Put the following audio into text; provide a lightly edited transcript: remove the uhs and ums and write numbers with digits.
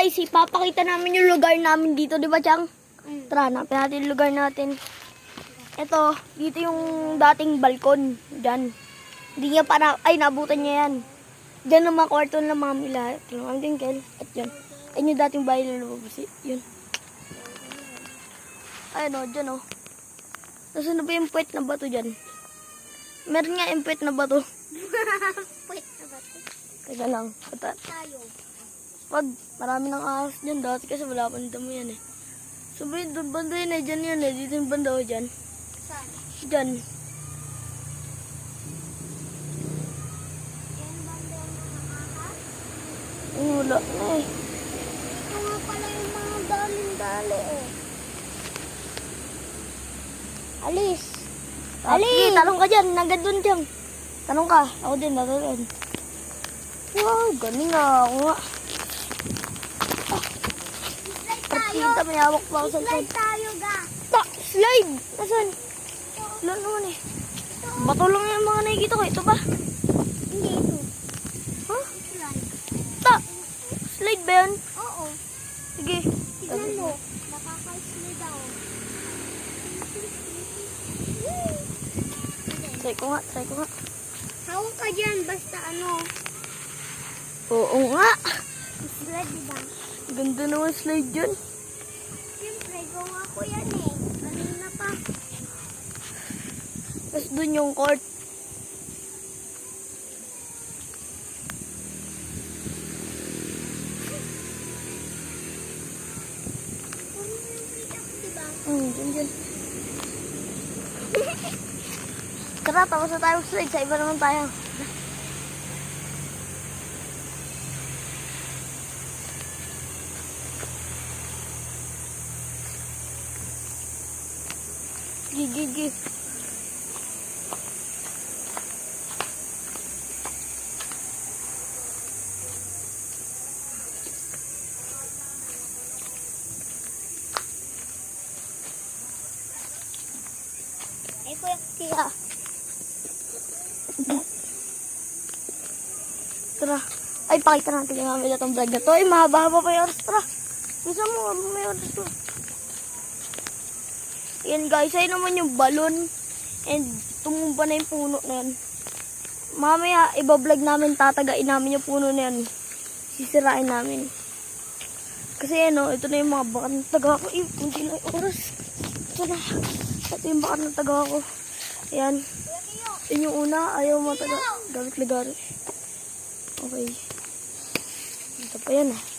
guys, ipapakita namin yung lugar namin dito, di ba, Chang? Tara, hanapin natin yung lugar natin. Ito, dito yung dating balkon. Diyan. Hindi niya para, ay, nabutan niya yan. Diyan ang mga kwarto ng mami lahat. Ang tingkel. At yun. Ayun yung dating bahay na lumabas. Yun. Ayun o, dyan o. Tapos ano ba yung puwet na bato dyan? Meron nga yung puwet na bato. Puwet na bato. Teka lang. Tayo. Pag marami ng ahas dyan, dati kasi wala pang damo yan eh. Sabi, doon banda yun eh, dyan yan eh. Dito yung banda o dyan. Saan? Dyan. Yan banda yung mga ahas? Wala na eh. Ito nga pala yung mga daling-dali eh. Alis! Sige, tanong ka dyan. Nagad doon dyan. Tanong ka. Ako din, naroon. Wow, galing nga. Ako nga. Slide tayo! Kita, may hawak pa ako sa Slide tayo ga! slide! Nasaan? Wala naman eh. Bato lang yung mga nakikita ko. Ito ba? Hindi ito. Huh? Slide. Slide ba yan? Oo. Sige. Tignan mo. Nakaka-slide ako. Try ko nga. Hawak ka dyan. Basta ano. Oo nga. Slide diba? Ganda naman slide dyan. Siyempre, gawa ko yan eh. Kanina pa. Tapos dun yung court. Diba? Dyan. Tara, tapos na tayo slide. Sa iba naman tayo. Gigi. Ay, kuya, kaya. Tara. Ay, pakita natin yung mamila itong vlog na to. Ay, mahaba-haba pa yung oras. Tara. Bisa mo, may oras to. Yan guys, ay naman yung balon. And tumumba na yung puno na yan. Mamaya, iba-vlog namin, tatagain namin yung puno na yan. Sisirain namin. Kasi ano, ito na yung mga bakat ng taga ko. Kunti na yung oras. Ito yung bakat ng taga ko. Ayan. Yun yung una, ayaw mataga. Gamit ligari. Okay. Ito pa yan ah.